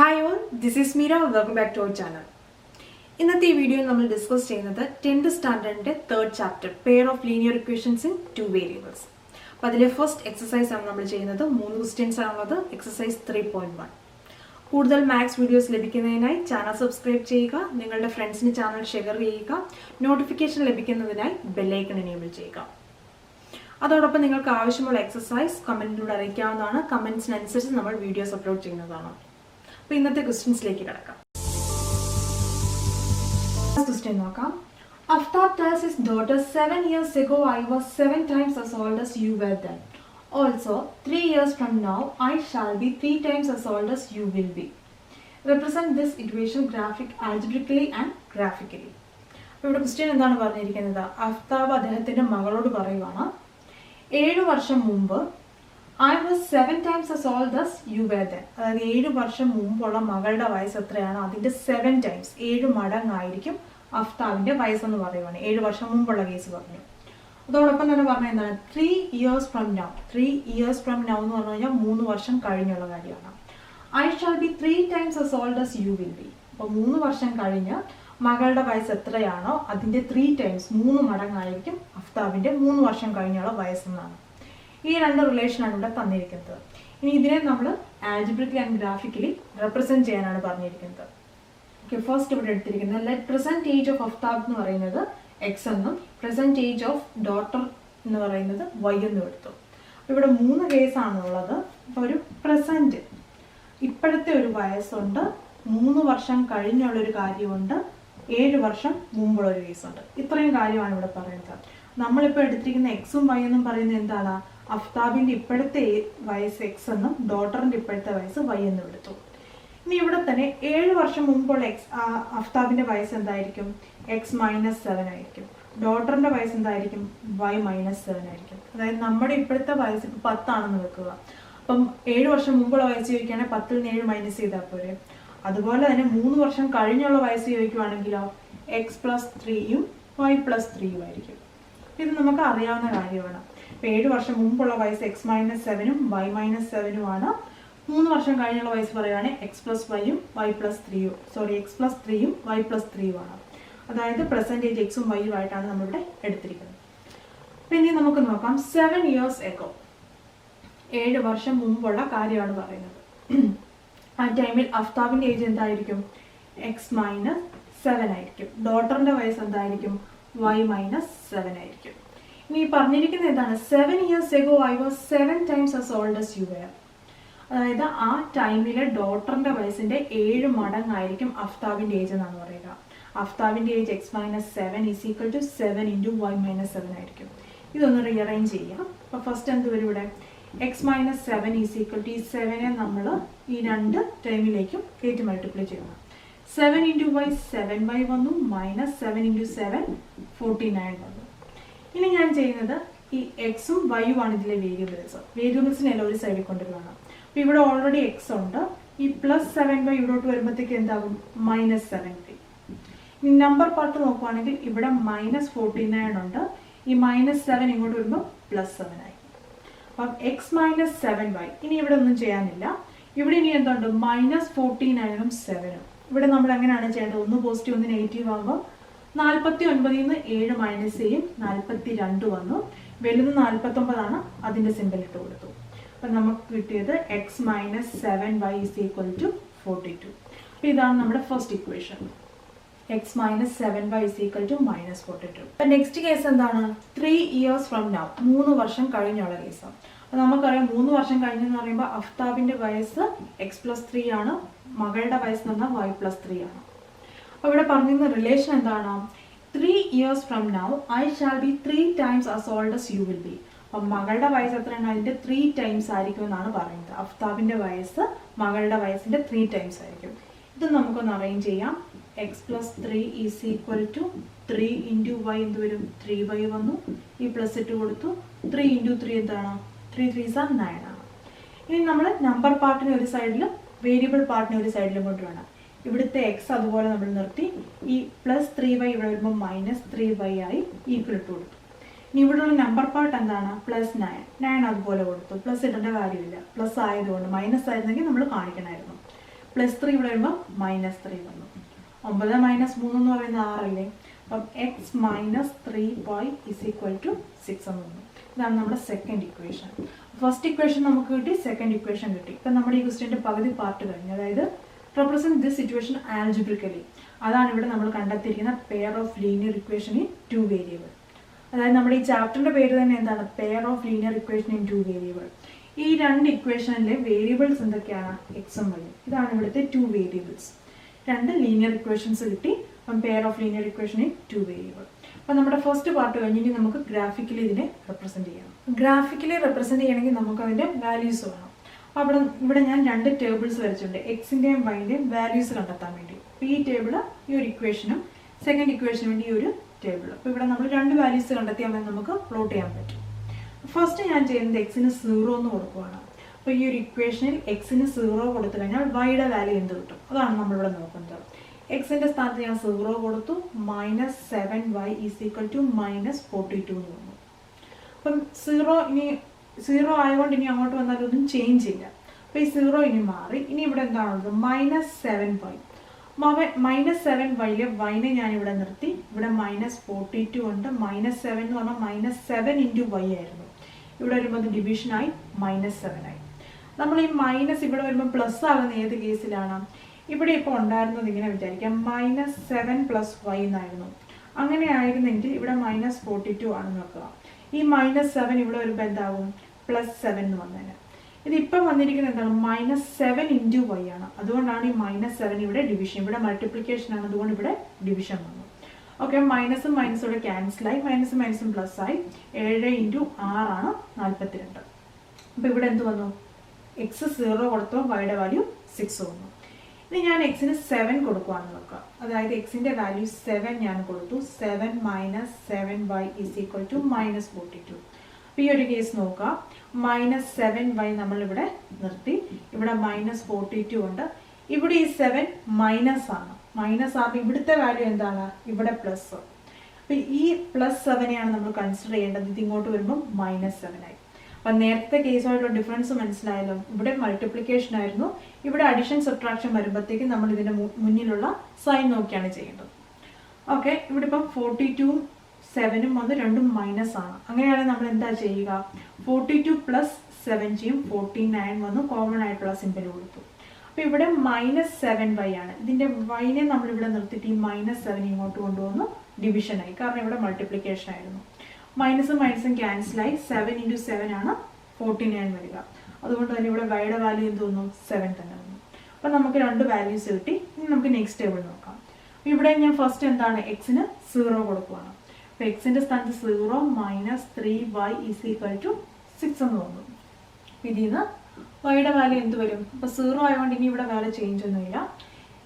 Hi all, this is Meera. Welcome back to our channel. ഇന്നത്തെ ഈ video നമ്മൾ discuss ചെയ്യുന്നത് 10th സ്റ്റാൻഡേർഡിന്റെ 3rd chapter pair of linear equations in 2 variables. അപ്പോൾ അതിലെ first exercise ആണ് നമ്മൾ ചെയ്യുന്നത്. 3 ക്വസ്റ്റ്യൻസ് ആണുള്ളത്. എക്സസൈസ് 3.1. കൂടുതൽ മാത്സ് വീഡിയോസ് ലഭിക്കുന്നതിനായി ചാനൽ സബ്സ്ക്രൈബ് ചെയ്യുക, നിങ്ങളുടെ ഫ്രണ്ട്സിന് ചാനൽ ഷെയർ ചെയ്യുക, നോട്ടിഫിക്കേഷൻ ലഭിക്കുന്നതിനായി ബെൽ ഐക്കൺ എനേബിൾ ചെയ്യുക. അതോടൊപ്പം നിങ്ങൾക്ക് ആവശ്യമുള്ള എക്സസൈസ് കമന്റിലൂടെ അറിയിക്കാവുന്നതാണ്. കമന്റ്സിനനുസരിച്ച് നമ്മൾ വീഡിയോസ് അപ്ലോഡ് ചെയ്യുന്നതാണ്. അപ്പോൾ ഇന്നത്തെ ക്വസ്റ്റ്യൻസിലേക്ക് കിടക്കാം. Question നോക്കാം. Aftab tells his daughter 7 years ago I was 7 times as old as you were then. Also 3 years from now I shall be 3 times as old as you will be. Represent this equation algebraically and graphically. അപ്പോൾ ഇവിടെ question എന്താണ് പറഞ്ഞിരിക്കുന്നത്? അഫ്താബ് അദ്ദേഹത്തിന്റെ മകളോട് പറയുവാണ് 7 വർഷം മുമ്പ് I was 7 times as old as you were then. അതായത് 7 വർഷം മുമ്പുള്ള മകളുടെ വയസ്സ് എത്രയാണ്? അതിന്റെ 7 times 7 മടങ്ങായിരിക്കും അഫ്താബിന്റെ വയസ്സെന്ന് പറയുവാണ്. 7 വർഷം മുമ്പുള്ള കേസ് പറഞ്ഞു. അതോടൊപ്പം തന്നെ പറഞ്ഞ എന്താണ്? 3 years from now. 3 years from now എന്ന് പറഞ്ഞു കഴിഞ്ഞാൽ 3 വർഷം കഴിഞ്ഞുള്ള കാര്യമാണ്. I shall be 3 times as old as you will be. അപ്പോൾ 3 വർഷം കഴിഞ്ഞ് മകളുടെ വയസ്സ് എത്രയാണോ അതിന്റെ 3 times 3 മടങ്ങായിരിക്കും അഫ്താബിന്റെ 3 വർഷം കഴിഞ്ഞുള്ള വയസ്സെന്നാണ്. ഈ രണ്ട് റിലേഷനാണ് ഇവിടെ തന്നിരിക്കുന്നത്. ഇനി ഇതിനെ നമ്മൾ ആൽജിബ്രിക്കലി ആൻഡ് ഗ്രാഫിക്കലി റെപ്രസെന്റ് ചെയ്യാനാണ് പറഞ്ഞിരിക്കുന്നത്. ഓക്കെ, ഫസ്റ്റ് ഇവിടെ എടുത്തിരിക്കുന്നത് let present age of Aftab എന്ന് പറയുന്നത് എക്സ് എന്നും പ്രസന്റ് ഏജ് ഓഫ് ഡോട്ടർ എന്ന് പറയുന്നത് വൈ എന്നും എടുത്തു. ഇവിടെ 3 കേസാണുള്ളത്. അപ്പോൾ ഒരു പ്രസന്റ് ഇപ്പോഴത്തെ ഒരു വയസ്സുണ്ട്, 3 വർഷം കഴിഞ്ഞുള്ളൊരു കാര്യമുണ്ട്, 7 വർഷം മുമ്പുള്ള ഒരു കേസുണ്ട്. ഇത്രയും കാര്യമാണ് ഇവിടെ പറയുന്നത്. നമ്മളിപ്പോൾ എടുത്തിരിക്കുന്ന എക്സും വൈ എന്നും പറയുന്നത് എന്താണ്? അഫ്താബിന്റെ ഇപ്പോഴത്തെ വയസ്സ് എക്സ് എന്നും ഡോട്ടറിന്റെ ഇപ്പോഴത്തെ വയസ്സ് വൈ എന്നും എടുത്തു. ഇനി ഇവിടെ തന്നെ 7 വർഷം മുമ്പുള്ള അഫ്താബിന്റെ വയസ്സ് എന്തായിരിക്കും? എക്സ് -7 ആയിരിക്കും. ഡോട്ടറിന്റെ വയസ്സ് എന്തായിരിക്കും? വൈ -7 ആയിരിക്കും. അതായത് നമ്മുടെ ഇപ്പോഴത്തെ വയസ്സ് ഇപ്പൊ 10 ആണെന്ന് വെക്കുക. അപ്പം 7 വർഷം മുമ്പുള്ള വയസ്സ് ചോദിക്കുകയാണെങ്കിൽ 10ൽ നിന്ന് 7 മൈനസ് ചെയ്താൽ പോരെ. അതുപോലെ തന്നെ 3 വർഷം കഴിഞ്ഞുള്ള വയസ്സ് ചോദിക്കുവാണെങ്കിലോ എക്സ് +3യും വൈ +3യും ആയിരിക്കും. ഇത് നമുക്ക് അറിയാവുന്ന കാര്യമാണ്. 7 വർഷം മുമ്പുള്ള വയസ്സ് എക്സ് -7ഉം വൈ -7ഉം ആണ്. 3 വർഷം കഴിഞ്ഞുള്ള വയസ്സ് പറയുകയാണെങ്കിൽ എക്സ് +5ഉം വൈ +3യും എക്സ് +3യും വൈ +3യും ആണ്. അതായത് പ്രസന്റേജ് എക്സും വൈയും ആയിട്ടാണ് നമ്മളിവിടെ എടുത്തിരിക്കുന്നത്. പിന്നെ നമുക്ക് നോക്കാം 7 years ago. 7 വർഷം മുമ്പുള്ള കാര്യമാണ് പറയുന്നത്. ആ ടൈമിൽ അഫ്താബിന്റെ ഏജ് എന്തായിരിക്കും? എക്സ് -7 ആയിരിക്കും. ഡോട്ടറിന്റെ വയസ്സ് എന്തായിരിക്കും? വൈ -7 ആയിരിക്കും. ഇനി പറഞ്ഞിരിക്കുന്നത് എന്താണ്? 7 years ago I was 7 times as old as you were. അതായത് ആ ടൈമിലെ ഡോട്ടറിന്റെ വയസ്സിന്റെ 7 മടങ്ങായിരിക്കും അഫ്താബിന്റെ ഏജ് എന്നാണ് പറയുക. അഫ്താബിന്റെ age x -7 is equal to 7 × y -7 ആയിരിക്കും. ഇതൊന്ന് റീഅറേഞ്ച് ചെയ്യാം. അപ്പൊ ഫസ്റ്റ് എന്ത് വരും ഇവിടെ? എക്സ് -7 ഈസ് ഈക്വൽ ടു ഈ 7നെ നമ്മൾ ഈ 2 ടൈമിലേക്കും കയറ്റി മൾട്ടിപ്ലൈ ചെയ്യണം. 7 × വൈ 7y വന്നു, -7 × 7 49 വന്നു. ഇനി ഞാൻ ചെയ്യുന്നത് ഈ എക്സും വൈയും ആണ് ഇതിലെ വേരിയബിൾസിനെല്ലാം ഒരു സൈഡിൽ കൊണ്ടുവരണം. അപ്പൊ ഇവിടെ ഓൾറെഡി എക്സ് ഉണ്ട്. ഈ +7y ഇവിടോട്ട് വരുമ്പോഴത്തേക്ക് എന്താകും? -7y. ഇനി നമ്പർ പാർട്ട് നോക്കുവാണെങ്കിൽ ഇവിടെ -49 ഉണ്ട്. ഈ -7 ഇങ്ങോട്ട് വരുമ്പോൾ +7 ആയി. അപ്പം എക്സ് -7y. ഇനി ഇവിടെ ഒന്നും ചെയ്യാനില്ല. ഇവിടെ ഇനി എന്തുണ്ട്? -49ഉം 7ഉം. ഇവിടെ നമ്മൾ എങ്ങനെയാണ് ചെയ്യേണ്ടത്? ഒന്ന് പോസിറ്റീവ് ഒന്ന് നെഗറ്റീവ് ആകുമ്പോൾ 49ൽ നിന്ന് 7 മൈനസ് ചെയ്യും, 42 വന്നു. വലുത് 49 ആണ്, അതിന്റെ സിമ്പിൾ ഇട്ട് കൊടുത്തു. അപ്പൊ നമുക്ക് കിട്ടിയത് X -7y is equal to 42. അപ്പൊ ഇതാണ് നമ്മുടെ first equation. X -7y is equal to -42. അപ്പൊ നെക്സ്റ്റ് കേസ് എന്താണ്? 3 years from now. 3 വർഷം കഴിഞ്ഞുള്ള കേസാണ്. അപ്പൊ നമുക്കറിയാം 3 വർഷം കഴിഞ്ഞെന്ന് പറയുമ്പോൾ അഫ്താബിന്റെ വയസ്സ് എക്സ് +3 ആണ്, മകളുടെ വയസ്സ് എന്ന് പറഞ്ഞാൽ വൈ +3 ആണ്. അപ്പൊ ഇവിടെ പറഞ്ഞിരുന്ന റിലേഷൻ എന്താണ്? 3 years from now I shall be 3 times as old as you will be. അപ്പം മകളുടെ വയസ്സ് എത്രയാണ്? അതിന്റെ 3 times ആയിരിക്കും എന്നാണ് പറയുന്നത്. അഫ്താബിന്റെ വയസ്സ് മകളുടെ വയസ്സിന്റെ 3 times ആയിരിക്കും. ഇത് നമുക്കൊന്ന് അറേഞ്ച് ചെയ്യാം. X +3 is equal to 3 × y എന്ത് വരും? 3y വന്നു. ഈ പ്ലസ് ഇട്ട് കൊടുത്തു. 3 × 3 എന്താണ്? 3 3s are 9 ആണ്. ഇനി നമ്മൾ നമ്പർ പാർട്ടിനെ ഒരു സൈഡിലും വേരിയബിൾ പാർട്ടിനെ ഒരു സൈഡിലും കൊണ്ടുവേണം. ഇവിടുത്തെ എക്സ് അതുപോലെ നമ്മൾ നിർത്തി. ഈ +3y ഇവിടെ വരുമ്പോൾ -3y ആയി ഈക്വൽ ഇട്ട് കൊടുത്തു. ഇനി ഇവിടെയുള്ള നമ്പർ പാർട്ട് എന്താണ്? +9 അതുപോലെ കൊടുത്തു. പ്ലസ് ഇടേണ്ട കാര്യമില്ല, പ്ലസ് ആയതുകൊണ്ട്. മൈനസ് ആയിരുന്നെങ്കിൽ നമ്മൾ കാണിക്കണമായിരുന്നു. പ്ലസ് 3 ഇവിടെ വരുമ്പോൾ -3 വന്നു. 9 - 3 എന്ന് പറയുന്നത് 6 അല്ലേ? അപ്പം x minus 3y is equal to 6 എന്ന് വന്നു. ഇതാണ് നമ്മുടെ സെക്കൻഡ് ഇക്വേഷൻ. ഫസ്റ്റ് ഇക്വേഷൻ നമുക്ക് കിട്ടി, സെക്കൻഡ് ഇക്വേഷൻ കിട്ടി. ഇപ്പം നമ്മുടെ ഈ ക്വസ്റ്റ്യൻ്റെ പകുതി പാർട്ട് കഴിഞ്ഞു. അതായത് റെപ്രസെന്റ് ദിസ് സിറ്റുവേഷൻ ആൽജിബ്രിക്കലി. അതാണ് ഇവിടെ നമ്മൾ കണ്ടെത്തിയിരിക്കുന്ന pair of linear equation in 2 variable. അതായത് നമ്മുടെ ഈ ചാപ്റ്ററിന്റെ പേര് തന്നെ എന്താണ്? Pair of linear equation in 2 variable. ഈ രണ്ട് ഇക്വേഷനിലെ വേരിയബിൾസ് എന്തൊക്കെയാണ്? എക്സും വൈയും. ഇതാണ് ഇവിടുത്തെ 2 വേരിയബിൾസ്. രണ്ട് ലീനിയർ ഇക്വേഷൻസ് കിട്ടി. Pair of linear equation in 2 variable. അപ്പം നമ്മുടെ ഫസ്റ്റ് പാർട്ട് കഴിഞ്ഞിട്ട് നമുക്ക് ഗ്രാഫിക്കലി ഇതിനെ റെപ്രസെന്റ് ചെയ്യണം. ഗ്രാഫിക്കലി റെപ്രസെന്റ് ചെയ്യണമെങ്കിൽ നമുക്ക് അതിന്റെ വാല്യൂസ് വേണം. അപ്പോൾ ഇവിടെ ഞാൻ രണ്ട് ടേബിൾസ് വരച്ചിട്ടുണ്ട്, എക്സിന്റെയും വൈന്റെയും വാല്യൂസ് കണ്ടെത്താൻ വേണ്ടി. അപ്പോൾ ഈ ടേബിൾ ഈ ഒരു ഇക്വേഷനും സെക്കൻഡ് ഇക്വേഷന് വേണ്ടി ഈ ഒരു ടേബിൾ. അപ്പോൾ ഇവിടെ നമ്മൾ രണ്ട് വാല്യൂസ് കണ്ടെത്തിയാൽ നമുക്ക് പ്ലോട്ട് ചെയ്യാൻ പറ്റും. ഫസ്റ്റ് ഞാൻ ചെയ്യുന്നത് എക്സിന് 0 എന്ന് കൊടുക്കുവാണ്. അപ്പോൾ ഈ ഒരു ഇക്വേഷനിൽ എക്സിന് 0 കൊടുത്തു കഴിഞ്ഞാൽ വൈയുടെ വാല്യൂ എന്ത് കിട്ടും? അതാണ് നമ്മളിവിടെ നോക്കുന്നത്. എക്സിന്റെ സ്ഥാനത്ത് ഞാൻ 0 കൊടുത്തു, -7y ഈസ് ഈക്വൽ ടു -42 എന്ന് വന്നു. അപ്പം 0 ഇനി 0 ആയതുകൊണ്ട് ഇനി അങ്ങോട്ട് വന്നാലും ഒന്നും ചേഞ്ച് ഇല്ല. അപ്പോൾ ഈ 0 ഇനി മാറി. ഇനി ഇവിടെ എന്താണുള്ളത്? -7y. -7yയിലെ വൈനെ ഞാൻ ഇവിടെ നിർത്തി. ഇവിടെ -42 ഉണ്ട്. -7 എന്ന് പറഞ്ഞാൽ -7 × y ആയിരുന്നു. ഇവിടെ വരുമ്പോൾ ഡിവിഷനായി -7 ആയി. നമ്മൾ ഈ മൈനസ് ഇവിടെ വരുമ്പോൾ പ്ലസ് ആകുന്ന ഏത് കേസിലാണ്? ഇവിടെ ഇപ്പോൾ ഉണ്ടായിരുന്നത് ഇങ്ങനെ വിചാരിക്കാം, -7 + y എന്നായിരുന്നു. അങ്ങനെ ആയിരുന്നെങ്കിൽ ഇവിടെ -42 ആണെന്ന് വെക്കുക. ഈ -7 ഇവിടെ വരുമ്പോൾ എന്താകും? +7 എന്ന് വന്നേനെ. ഇതിപ്പം വന്നിരിക്കുന്നത് എന്താണ്? -7 × y ആണ്. അതുകൊണ്ടാണ് ഈ -7 ഇവിടെ ഡിവിഷൻ. ഇവിടെ മൾട്ടിപ്ലിക്കേഷൻ ആണ്, അതുകൊണ്ട് ഇവിടെ ഡിവിഷൻ വന്നു. ഓക്കെ, മൈനസും മൈനസോടെ ക്യാൻസലായി, മൈനസും പ്ലസ് ആയി. 7 × 6 ആണ് 42. അപ്പോൾ ഇവിടെ എന്ത് വന്നു? എക്സ് 0 കൊടുത്തോ, വൈയുടെ വാല്യൂ 6 വന്നു. ഇനി ഞാൻ എക്സിന് 7 കൊടുക്കുവാണെന്ന് നോക്കുക. അതായത് എക്സിന്റെ വാല്യൂ 7 ഞാൻ കൊടുത്തു. 7 - 7y ഈസ് ഈക്വൽ ടു -42. അപ്പോൾ ഈ ഒരു കേസ് നോക്കുക, -7y നമ്മളിവിടെ നിർത്തി. ഇവിടെ -42 ഉണ്ട്. ഇവിടെ ഈ 7 മൈനസ് ആണ്. മൈനസ് ആകുമ്പോൾ ഇവിടുത്തെ വാല്യൂ എന്താണ്? ഇവിടെ പ്ലസ്. അപ്പം ഈ +7നെയാണ് നമ്മൾ കൺസിഡർ ചെയ്യേണ്ടത്. ഇത് ഇങ്ങോട്ട് വരുമ്പോൾ -7 ആയി. അപ്പം നേരത്തെ കേസുമായിട്ടുള്ള ഡിഫറൻസ് മനസ്സിലായല്ലോ. ഇവിടെ മൾട്ടിപ്ലിക്കേഷൻ ആയിരുന്നു, ഇവിടെ അഡിഷൻ സബ്ട്രാക്ഷൻ വരുമ്പോഴത്തേക്കും നമ്മൾ ഇതിന്റെ മുന്നിലുള്ള സൈൻ നോക്കിയാണ് ചെയ്യേണ്ടത്. ഓക്കെ, ഇവിടെ ഇപ്പം 42ഉം 7ഉം വന്ന് രണ്ടും മൈനസ് ആണ്. അങ്ങനെയാണെങ്കിൽ നമ്മൾ എന്താ ചെയ്യുക? 42 + 7 ചെയ്യും. 49 വന്നു, കോമൺ ആയിട്ടുള്ള സിമ്പിൾ കൊടുത്തു. അപ്പൊ ഇവിടെ -7y ആണ്. ഇതിന്റെ വൈനെ നമ്മൾ ഇവിടെ നിർത്തിയിട്ട് ഈ -7 ഇങ്ങോട്ട് കൊണ്ടുവന്നു, ഡിവിഷൻ ആയി. കാരണം ഇവിടെ മൾട്ടിപ്ലിക്കേഷൻ ആയിരുന്നു. മൈനസും ക്യാൻസലായി. 7 × 7 ആണ് 49 വരിക. അതുകൊണ്ട് തന്നെ ഇവിടെ വൈയുടെ വാല്യൂ എന്ത് വന്നു? 7 തന്നെ വന്നു. അപ്പൊ നമുക്ക് രണ്ട് വാല്യൂസ് കിട്ടി. ഇനി നമുക്ക് നെക്സ്റ്റ് ടേബിൾ നോക്കാം. ഇവിടെ ഞാൻ ഫസ്റ്റ് എന്താണ്? എക്സിന് 0 കൊടുക്കുവാണ്. അപ്പൊ എക്സിന്റെ സ്ഥാനത്ത് 0 - 3y ഈസ് ഈക്വൽ ടു 6 എന്ന് വന്നു. ഇതിൽ നിന്ന് വൈയുടെ വാല്യൂ എന്ത് വരും? അപ്പൊ 0 ആയതുകൊണ്ട് ഇനി ഇവിടെ വേറെ ചേഞ്ച് ഒന്നുമില്ല.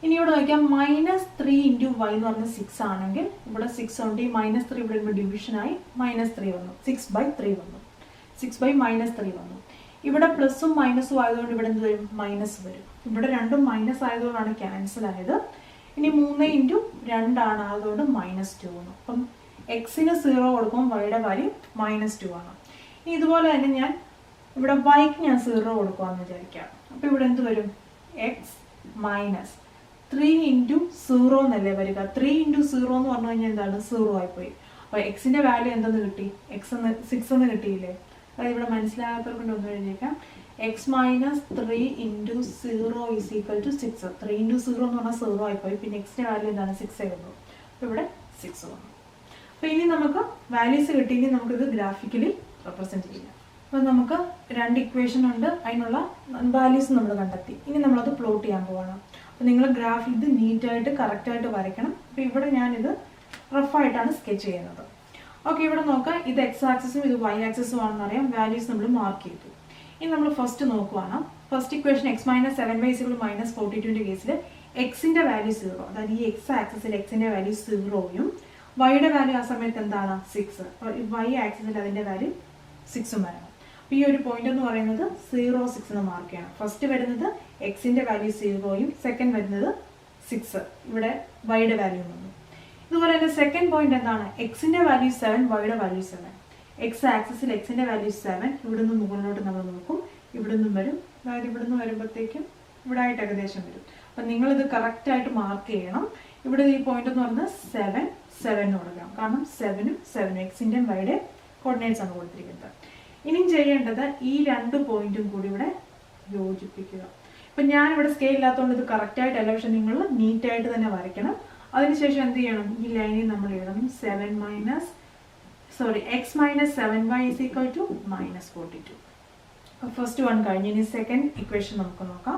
ഇനി ഇവിടെ നോക്കിയാൽ -3 × y എന്ന് പറഞ്ഞ 6 ആണെങ്കിൽ ഇവിടെ 6 ഉണ്ട്. ഈ -3 ഇവിടെ വരുമ്പോൾ ഡിവിഷനായി -3 വന്നു. 6/3 വന്നു. 6/-3 വന്നു. ഇവിടെ പ്ലസും മൈനസും ആയതുകൊണ്ട് ഇവിടെ എന്ത് വരും? മൈനസ് വരും. ഇവിടെ രണ്ടും മൈനസ് ആയതുകൊണ്ടാണ് ക്യാൻസൽ ആയത്. ഇനി 3 × 2 ആണ്, അതുകൊണ്ട് -2 വന്നു. അപ്പം എക്സിന് 0 കൊടുക്കുമ്പോൾ വൈയുടെ വാല്യൂ -2 ആണ്. ഇനി ഇതുപോലെ തന്നെ ഞാൻ ഇവിടെ വൈക്ക് ഞാൻ 0 കൊടുക്കുവാന്ന് വിചാരിക്കാം. അപ്പൊ ഇവിടെ എന്ത് വരും? എക്സ് മൈനസ് 3 × 0 എന്നല്ലേ വരിക. 3 × 0 എന്ന് പറഞ്ഞു കഴിഞ്ഞാൽ എന്താണ്? 0 ആയിപ്പോയി. അപ്പൊ എക്സിന്റെ വാല്യൂ എന്തെന്ന് കിട്ടി? 6 എന്ന് കിട്ടിയില്ലേ? അതായത് ഇവിടെ മനസ്സിലാകാത്തവർ കൊണ്ട് ഒന്ന് എഴുതിയേക്കാം. X minus 3 × 0 is equal to 6. 3 × 0 എന്ന് പറഞ്ഞാൽ 0 ആയിപ്പോയി. പിന്നെ എക്സിന്റെ വാല്യൂ എന്താണ്? 6 ആയിരുന്നു. അപ്പൊ ഇവിടെ 6 വന്നു. അപ്പൊ ഇനി നമുക്ക് വാല്യൂസ് കിട്ടിയെങ്കിൽ നമുക്കിത് ഗ്രാഫിക്കലി റെപ്രസെന്റ് ചെയ്യാം. അപ്പോൾ നമുക്ക് രണ്ട് ഇക്വേഷൻ ഉണ്ട്, അതിനുള്ള വാല്യൂസ് നമ്മൾ കണ്ടെത്തി. ഇനി നമ്മളത് പ്ലോട്ട് ചെയ്യാൻ പോവാണ്. അപ്പോൾ നിങ്ങൾ ഗ്രാഫ് ഇത് നീറ്റായിട്ട് കറക്റ്റായിട്ട് വരയ്ക്കണം. അപ്പോൾ ഇവിടെ ഞാനിത് റഫായിട്ടാണ് സ്കെച്ച് ചെയ്യുന്നത്. ഓക്കെ, ഇവിടെ നോക്കാം. ഇത് എക്സ് ആക്സിസും ഇത് വൈ ആക്സിസും ആണെന്ന് അറിയാം. വാല്യൂസ് നമ്മൾ മാർക്ക് ചെയ്തു. ഇനി നമ്മൾ ഫസ്റ്റ് നോക്കുവാണ്. ഫസ്റ്റ് ഇക്വേഷൻ എക്സ് - 7y = -42ന്റെ കേസിൽ എക്സിന്റെ വാല്യൂ 0. അതായത് ഈ എക്സ് ആക്സിസിൽ എക്സിന്റെ വാല്യൂ 0യും വൈയുടെ വാല്യൂ ആ സമയത്ത് എന്താണ്? 6. വൈ ആക്സിസിൽ അതിന്റെ വാല്യൂ 6ഉം വരണം. ഈ ഒരു പോയിന്റ് എന്ന് പറയുന്നത് 0, 6 എന്ന് മാർക്ക് ചെയ്യണം. ഫസ്റ്റ് വരുന്നത് എക്സിന്റെ വാല്യൂ 0യും സെക്കൻഡ് വരുന്നത് 6. ഇവിടെ വൈയുടെ വാല്യൂ വന്നു. ഇതുപോലെ തന്നെ സെക്കൻഡ് പോയിന്റ് എന്താണ്? എക്സിന്റെ വാല്യൂ 7, വൈയുടെ വാല്യൂ 7. എക്സ് ആക്സിസിൽ എക്സിന്റെ വാല്യൂ 7. ഇവിടുന്ന് മുകളിലോട്ട് നമ്മൾ നോക്കും. ഇവിടുന്ന് വരും. അതായത് ഇവിടുന്ന് വരുമ്പോഴത്തേക്കും ഇവിടെ ആയിട്ട് ഏകദേശം വരും. അപ്പം നിങ്ങളിത് കറക്റ്റായിട്ട് മാർക്ക് ചെയ്യണം. ഇവിടെ ഈ പോയിന്റ് എന്ന് പറയുന്നത് 7 7 കൊടുക്കണം. കാരണം 7ഉം 7ഉം എക്സിൻ്റെയും വൈയുടെ കോർഡിനേറ്റ്സ് ആണ് കൊടുത്തിരിക്കുന്നത്. ഇനിയും ചെയ്യേണ്ടത് ഈ 2 പോയിന്റും കൂടി ഇവിടെ യോജിപ്പിക്കുക. ഇപ്പം ഞാനിവിടെ സ്കെയിൽ ഇല്ലാത്തതുകൊണ്ട് ഇത് കറക്റ്റായിട്ടല്ല, പക്ഷെ നിങ്ങൾ നീറ്റായിട്ട് തന്നെ വരയ്ക്കണം. അതിനുശേഷം എന്ത് ചെയ്യണം, ഈ ലൈനിൽ നമ്മൾ എഴുതണം x minus 7y is equal to minus 42. First one കഴിഞ്ഞ് ഇനി സെക്കൻഡ് ഇക്വേഷൻ നമുക്ക് നോക്കാം.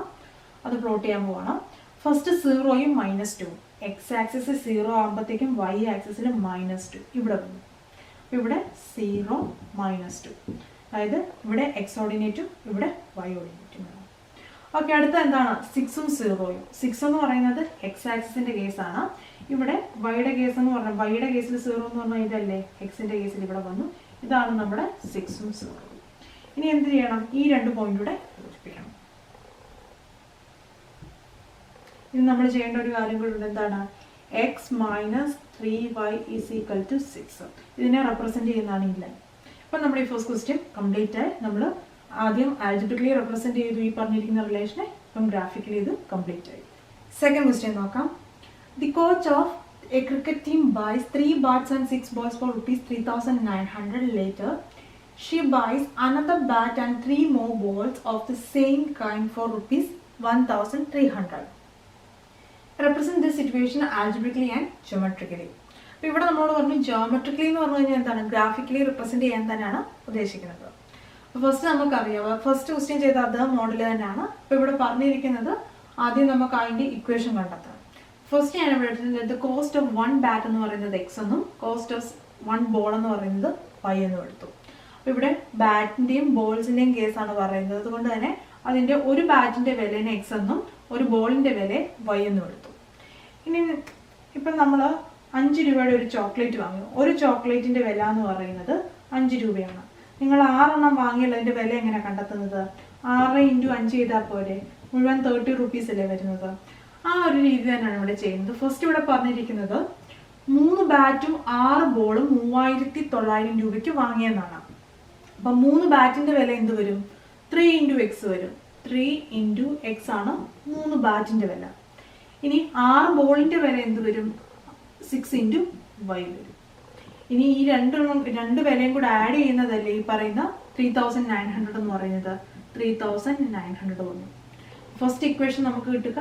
അത് പ്ലോട്ട് ചെയ്യാൻ പോകണം. ഫസ്റ്റ് 0യും -2, എക്സ് ആക്സിസ് 0 ആകുമ്പോഴത്തേക്കും y ആക്സിസിൽ -2 ഇവിടെ വന്നു. അപ്പോൾ ഇവിടെ 0 -2, അതായത് ഇവിടെ എക്സ് ഓർഡിനേറ്റും ഇവിടെ y ഓർഡിനേറ്റും വേണം. ഓക്കെ, അടുത്ത എന്താണ് 6ഉം 0യും. 6 എന്ന് പറയുന്നത് എക്സ് ആക്സിസിന്റെ കേസാണ്. ഇവിടെ വൈയുടെ കേസ് എന്ന് പറഞ്ഞാൽ വൈയുടെ കേസിൽ 0 എന്ന് പറഞ്ഞാൽ ഇതല്ലേ, എക്സിന്റെ കേസിൽ ഇവിടെ വന്നു. ഇതാണ് നമ്മുടെ 6ഉം 0യും. ഇനി എന്ത് ചെയ്യണം, ഈ 2 പോയിന്റൂടെ യോജിപ്പിക്കണം. ഇനി നമ്മൾ ചെയ്യേണ്ട ഒരു കാര്യം കൂടി എന്താണ്, x minus 3y is equal to 6. ഇതിനെ റെപ്രസെന്റ് ചെയ്യുന്നതാണ് ഈ ലൈൻ. അപ്പം നമ്മുടെ ഈ ഫസ്റ്റ് ക്വസ്റ്റ്യൻ കംപ്ലീറ്റ് ആയി. നമ്മൾ ആദ്യം ആൽജിബ്രിക്കലി റെപ്രസെന്റ് ചെയ്തു ഈ പറഞ്ഞിരിക്കുന്ന റിലേഷനെ, ഇപ്പം ഗ്രാഫിക്കലി ഇത് കംപ്ലീറ്റ് ആയി. സെക്കൻഡ് ക്വസ്റ്റ്യൻ നോക്കാം. The coach of a cricket team buys 3 bats and 6 balls for rupees 3,900. Later, she buys another bat and 3 more balls of the same kind for rupees 1,300. Represent this situation algebraically and geometrically. അപ്പോൾ ഇവിടെ നമ്മളോട് പറഞ്ഞു geometrically എന്ന് പറഞ്ഞു കഴിഞ്ഞാൽ എന്താണ്, graphically represent ചെയ്യാൻ തന്നെയാണ് ഉദ്ദേശിക്കുന്നത്. അപ്പോൾ ഫസ്റ്റ് നമുക്കറിയാം, ഫസ്റ്റ് ക്വസ്റ്റ്യൻ ചെയ്ത അതേ മോഡൽ തന്നെയാണ്. അപ്പോൾ ഇവിടെ പറഞ്ഞിരിക്കുന്നത് ആദ്യം നമുക്ക് അതിൻ്റെ ഇക്വേഷൻ കണ്ടെത്തണം. ഫസ്റ്റ് ഞാൻ ഇവിടെ എടുത്തത് കോസ്റ്റ് ഓഫ് 1 ബാറ്റ് എന്ന് പറയുന്നത് എക്സ് എന്നും കോസ്റ്റ് ഓഫ് 1 ബോൾ എന്ന് പറയുന്നത് വൈ എന്നും എടുത്തു. അപ്പോൾ ഇവിടെ ബാറ്റിന്റെയും ബോൾസിന്റെയും കേസാണ് പറയുന്നത്. അതുകൊണ്ട് തന്നെ അതിന്റെ ഒരു ബാറ്റിന്റെ വിലനെ എക്സ് എന്നും ഒരു ബോളിന്റെ വില വൈ എന്നും എടുത്തു. ഇനി ഇപ്പം നമ്മൾ 5 രൂപയുടെ ഒരു ചോക്ലേറ്റ് വാങ്ങി. ഒരു ചോക്ലേറ്റിന്റെ വില എന്ന് പറയുന്നത് 5 രൂപയാണ്. നിങ്ങൾ 6 എണ്ണം വാങ്ങിയാൽ അതിന്റെ വില എങ്ങനെ കണ്ടെത്തുന്നത്, 6 × 5 ചെയ്താൽ പോരെ, മുഴുവൻ 30 റുപ്പീസ് അല്ലേ വരുന്നത്. ആ ഒരു രീതി തന്നെയാണ് ഇവിടെ ചെയ്യുന്നത്. ഫസ്റ്റ് ഇവിടെ പറഞ്ഞിരിക്കുന്നത് 3 ബാറ്റും 6 ബോളും 3,900 രൂപയ്ക്ക് വാങ്ങിയെന്നാണ്. അപ്പം 3 ബാറ്റിന്റെ വില എന്ത് വരും, 3 × x വരും. 3 × x ആണ് 3 ബാറ്റിന്റെ വില. ഇനി 6 ബോളിന്റെ വില എന്ത് വരും, 6 × y വരും. ഇനി ഈ രണ്ട് വിലയും കൂടെ ആഡ് ചെയ്യുന്നതല്ലേ ഈ പറയുന്ന 3,900 എന്ന് പറയുന്നത്. 3,900 വന്നു. ഫസ്റ്റ് ഇക്വേഷൻ നമുക്ക് കിട്ടുക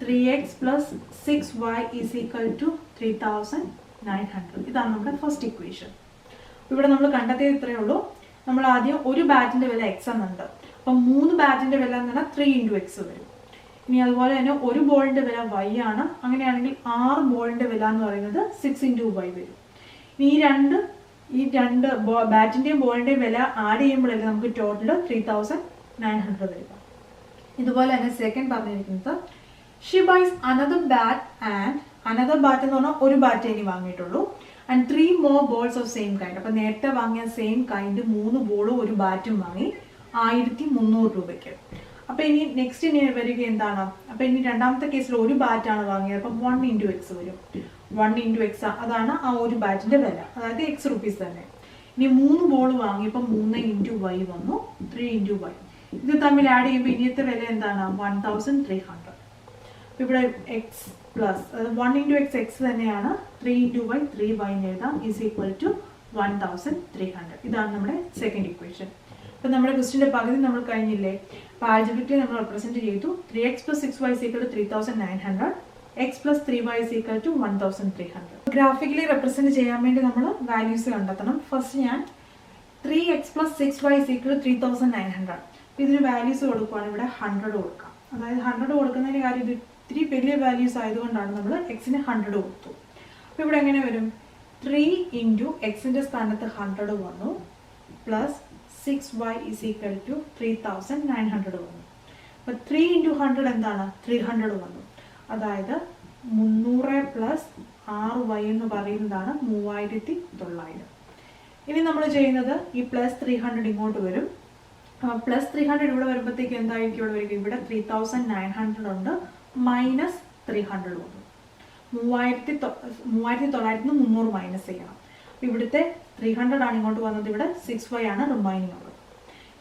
3x plus 6y is equal to 3,900. ഇതാണ് നമ്മുടെ ഫസ്റ്റ് ഇക്വേഷൻ. ഇവിടെ നമ്മൾ കണ്ടെത്തിയത് ഇത്രയേ ഉള്ളൂ. നമ്മൾ ആദ്യം ഒരു ബാറ്റിന്റെ വില എക്സ് എന്നുണ്ട്. അപ്പം 3 ബാറ്റിന്റെ വില എന്ന് പറഞ്ഞാൽ 3 × x വരും. ഇനി അതുപോലെ തന്നെ ഒരു ബോളിന്റെ വില y ആണ്. അങ്ങനെയാണെങ്കിൽ 6 ബോളിന്റെ വില എന്ന് പറയുന്നത് 6 × y വരും. ഈ രണ്ട് ബാറ്റിന്റെയും ബോളിന്റെയും വില ആഡ് ചെയ്യുമ്പോഴല്ലേ നമുക്ക് ടോട്ടൽ 3,900 വരിക. ഇതുപോലെ തന്നെ സെക്കൻഡ് പറഞ്ഞിരിക്കുന്നത് she buys another bat and another bat എന്ന് പറഞ്ഞാൽ ഒരു ബാറ്റ് ഇനി വാങ്ങിയിട്ടുള്ളൂ and 3 more balls of same kind. അപ്പം നേരത്തെ വാങ്ങിയ സെയിം കൈൻഡ് 3 ബോളും ഒരു ബാറ്റും വാങ്ങി 1,300 രൂപയ്ക്ക്. അപ്പം ഇനി നെക്സ്റ്റ് ഇനി വരിക എന്താണ്, അപ്പം ഇനി രണ്ടാമത്തെ കേസിൽ ഒരു ബാറ്റാണ് വാങ്ങിയത്. അപ്പം 1 × x വരും. 1 × x അതാണ് ആ ഒരു ബാറ്റിന്റെ വില, അതായത് x റുപ്പീസ് തന്നെ. ഇനി 3 ബോൾ വാങ്ങിയപ്പോൾ 3 × y വന്നു, 3 × y. ഇത് തമ്മിൽ ആഡ് ചെയ്യുമ്പോൾ ഇനിയത്തെ വില എന്താണ്, 1,300. ഇവിടെ എക്സ് പ്ലസ് 1 × x എക്സ് തന്നെയാണ്, 3 × y 3y എഴുതാം ഈസ് ഈക്വൽ ടു 1,300. ഇതാണ് നമ്മുടെ സെക്കൻഡ് ഇക്വേഷൻ. അപ്പം നമ്മുടെ ക്വസ്റ്റിൻ്റെ പകുതി നമ്മൾ കഴിഞ്ഞില്ലേ. അപ്പോൾ ആൽജിബ്രിക്കലി നമ്മൾ റെപ്രസെൻറ്റ് ചെയ്തു 3x + 6y = 3,900, x + 3y = 1,300. Graphically represent ചെയ്യാൻ വേണ്ടി നമ്മൾ വാല്യൂസ് കണ്ടെത്തണം. ഫസ്റ്റ് ഞാൻ 3x + 6y = 3,900. അപ്പോൾ ഇതിന് വാല്യൂസ് കൊടുക്കുകയാണ്. ഇവിടെ 100 കൊടുക്കാം. അതായത് 100 കൊടുക്കുന്നതിന് കാര്യം ഇത് ഇത്തിരി വലിയ വാല്യൂസ് ആയതുകൊണ്ടാണ് നമ്മൾ എക്സിന് 100 കൊടുത്തു. അപ്പോൾ ഇവിടെ എങ്ങനെ വരും, 3 × എക്സിൻ്റെ സ്ഥാനത്ത് 100 വന്നു പ്ലസ് 6y = 3,900 വന്നു. അപ്പോൾ 3 × 100 എന്താണ്, 300 വന്നു. അതായത് 300 + 6y എന്ന് പറയുന്നതാണ് 3,900. ഇനി നമ്മൾ ചെയ്യുന്നത് ഈ പ്ലസ് 300 ഇങ്ങോട്ട് വരും. പ്ലസ് 300 ഇവിടെ വരുമ്പോഴത്തേക്ക് എന്തായിരിക്കും ഇവിടെ വരിക, ഇവിടെ 3,900 ഉണ്ട് മൈനസ് 300 വന്നു. 3,900 300 മൈനസ് ചെയ്യണം. ഇവിടുത്തെ 300 ആണ് ഇങ്ങോട്ട് വന്നത്, ഇവിടെ 6y ആണ് റിമൈനിങ് ഉള്ളത്.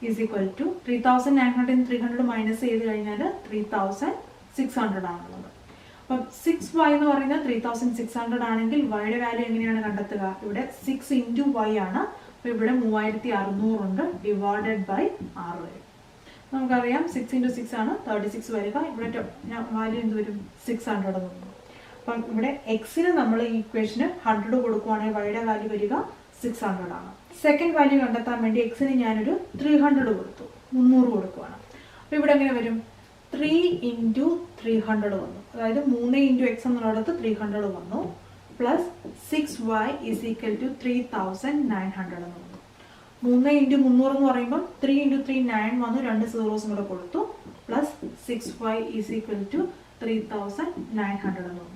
ഈസ് ഈക്വൽ ടു 3900 300 മൈനസ് ചെയ്ത് കഴിഞ്ഞാൽ 3600 ആണുള്ളത്. അപ്പം 6y എന്ന് പറയുന്നത് 3600 ആണെങ്കിൽ വൈയുടെ വാല്യൂ എങ്ങനെയാണ് കണ്ടെത്തുക? ഇവിടെ 6 ഇൻറ്റു വൈ ആണ്. അപ്പോൾ ഇവിടെ 3600 ഉണ്ട്, ഡിവൈഡഡ് ബൈ 6 വരും. നമുക്കറിയാം 6 ഇൻറ്റു 6 ആണ് 36 വരിക. ഇവിടെ വാല്യൂ എന്ത് വരും? 600 എന്ന് വരും. അപ്പം ഇവിടെ എക്സിന് നമ്മൾ ഈ ഇക്വേഷന് 100 കൊടുക്കുവാണെങ്കിൽ വൈയുടെ വാല്യൂ വരിക 600 ആണ്. സെക്കൻഡ് വാല്യൂ കണ്ടെത്താൻ വേണ്ടി എക്സിന് ഞാനൊരു 300 കൊടുത്തു, 300 കൊടുക്കുവാണ്. അപ്പോൾ ഇവിടെ എങ്ങനെ വരും? 3 ഇൻറ്റു 300 വന്നു, അതായത് 3 ഇൻറ്റു എക്സ് എന്നുള്ളിടത്ത് 300 വന്നു, plus 6y is equal to 3900 എന്ന് വന്നു. 3 ഇൻറ്റു 300 എന്ന് പറയുമ്പോൾ 3 ഇൻറ്റു 3 9 വന്നു, 2 സീറോസും കൂടെ കൊടുത്തു, plus 6y is equal to 3900 എന്ന് വന്നു.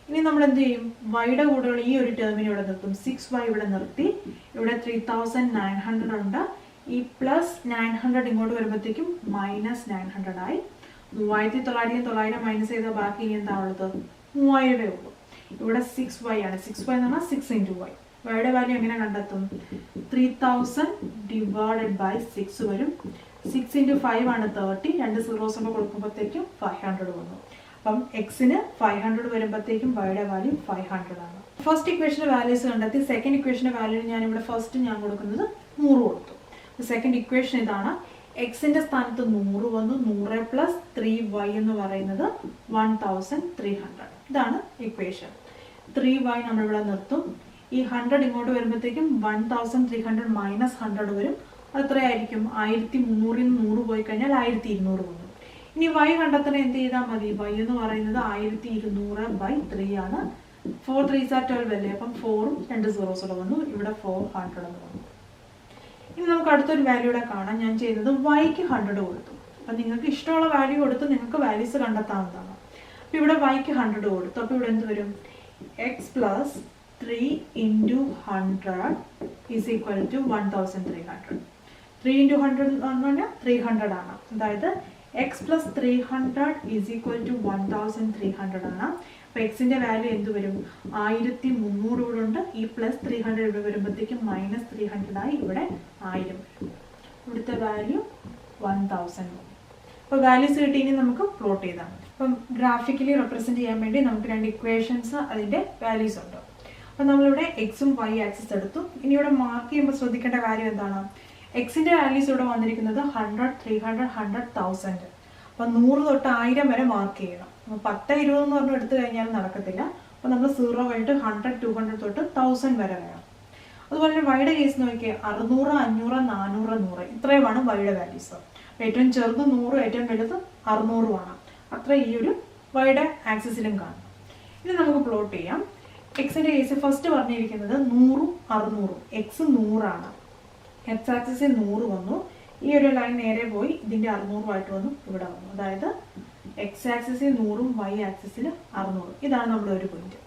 ഇനി നമ്മൾ എന്ത് ചെയ്യും? വൈയുടെ കൂടെയുള്ള ഈ ഒരു ടേമിനെ ഇവിടെ നിർത്തും. 6y ഇവിടെ നിർത്തി, ഇവിടെ 3900 ഉണ്ട്. ഈ പ്ലസ് 900 ഇങ്ങോട്ട് വരുമ്പോഴത്തേക്കും മൈനസ് 900 ആയി. 3900 മൈനസ് ചെയ്താൽ ബാക്കി ഇനി എന്താ ഉള്ളത്? 3000 ഉള്ളൂ. ഇവിടെ 6y ആണ്. 6y എന്ന് പറഞ്ഞാൽ 6 ഇൻറ്റു വൈ. വൈയുടെ വാല്യൂ എങ്ങനെ കണ്ടെത്തും? 3000 ഡിവൈഡഡ് ബൈ 6 വരും. 6 ഇൻറ്റു 5 ആണ് 30, 2 സീറോസ് കൊണ്ട് കൊടുക്കുമ്പോഴത്തേക്കും 500 വന്നു. അപ്പം എക്സിന് 500 വരുമ്പോഴത്തേക്കും വൈയുടെ വാല്യൂ 500 ആണ്. ഫസ്റ്റ് ഇക്വേഷന്റെ വാല്യൂസ് കണ്ടെത്തി. സെക്കൻഡ് ഇക്വേഷന്റെ വാല്യൂ ഞാനിവിടെ ഫസ്റ്റ് ഞാൻ കൊടുക്കുന്നത് 100 കൊടുത്തു. സെക്കൻഡ് ഇക്വേഷൻ ഇതാണ്. എക്സിന്റെ സ്ഥാനത്ത് 100 വന്നു, 100 പ്ലസ് 3y എന്ന് പറയുന്നത് 1300. ഇതാണ് ഇക്വേഷൻ. 3y നമ്മളിവിടെ നിർത്തും. ഈ 100 ഇങ്ങോട്ട് വരുമ്പോഴത്തേക്കും 1300 മൈനസ് 100 വരും. അത് എത്രയായിരിക്കും? 1300 100 പോയി കഴിഞ്ഞാൽ 1200 വന്നു. ഇനി y കണ്ടെത്തണം എന്ത് ചെയ്താൽ മതി? y എന്ന് പറയുന്നത് 1200 ബൈ 3 ആണ്. 4 3s are 12 അല്ലേ? അപ്പം 4ഉം 2 സീറോസോടെ വന്നു. ഇവിടെ 400 എന്ന് വന്നു. ഇനി നമുക്ക് അടുത്തൊരു വാല്യൂ ഇവിടെ കാണാം. ഞാൻ ചെയ്യുന്നത് വൈക്ക് 100 കൊടുത്തു. അപ്പം നിങ്ങൾക്ക് ഇഷ്ടമുള്ള വാല്യൂ കൊടുത്ത് നിങ്ങൾക്ക് വാല്യൂസ് കണ്ടെത്താവുന്നതാണ്. അപ്പം ഇവിടെ വൈക്ക് 100 കൊടുത്തു. അപ്പോൾ ഇവിടെ എന്ത് വരും? X plus 3 into 100 is equal to 1300. 3 into 100 എന്ന് പറഞ്ഞാൽ 300 ആണ്. അതായത് x plus 300 is equal to 1300 ആണ്. അപ്പോൾ എക്സിൻ്റെ വാല്യൂ എന്ത് വരും? 1300 ഇവിടെ ഉണ്ട്. ഈ പ്ലസ് 300 ഇവിടെ വരുമ്പോഴത്തേക്കും മൈനസ് 300 ആയി. ഇവിടെ 1000 വരും. ഇവിടുത്തെ വാല്യൂ 1000 വരും. അപ്പോൾ വാല്യൂസ് കിട്ടി. ഇനി നമുക്ക് പ്ലോട്ട് ചെയ്താൽ മതി. അപ്പം ഗ്രാഫിക്കലി റെപ്രസെൻറ്റ് ചെയ്യാൻ വേണ്ടി നമുക്ക് 2 ഇക്വേഷൻസ് അതിൻ്റെ വാല്യൂസ് ഉണ്ട്. അപ്പം നമ്മളിവിടെ എക്സും വൈ ആക്സിസ് എടുത്തു. ഇനി ഇവിടെ മാർക്ക് ചെയ്യുമ്പോൾ ശ്രദ്ധിക്കേണ്ട കാര്യം എന്താണ്? എക്സിൻ്റെ വാല്യൂസ് ഇവിടെ വന്നിരിക്കുന്നത് 100 300 100 1000. അപ്പം 100 തൊട്ട് 1000 വരെ മാർക്ക് ചെയ്യണം. അപ്പോൾ 10 20 എന്ന് പറഞ്ഞ് എടുത്തു കഴിഞ്ഞാൽ നടക്കത്തില്ല. അപ്പോൾ നമ്മൾ 0 കഴിഞ്ഞിട്ട് 100 200 തൊട്ട് 1000 വരെ വേണം. അതുപോലെ വൈയുടെ കേസ് നോക്കിയാൽ 600 500 400 100 ഇത്രയുമാണ് വൈയുടെ വാല്യൂസ്. ഏറ്റവും ചെറുത് 100, ഏറ്റവും വലുത് 600 ആണ്. അത്ര ഈ ഒരു വൈയുടെ ആക്സിസിലും കാണും. ഇനി നമുക്ക് പ്ലോട്ട് ചെയ്യാം. എക്സിൻ്റെ കേസ് ഫസ്റ്റ് പറഞ്ഞിരിക്കുന്നത് 100 600. എക്സ് 100 ആണ്. എക്സ് ആക്സിസിൽ 100 വന്നു. ഈ ഒരു ലൈൻ നേരെ പോയി ഇതിൻ്റെ 600 ആയിട്ട് വന്നു ഇവിടെ വന്നു. അതായത് എക്സ് ആക്സിസിൽ 100ഉം വൈ ആക്സിസിൽ 600. ഇതാണ് നമ്മുടെ ഒരു പോയിന്റ്.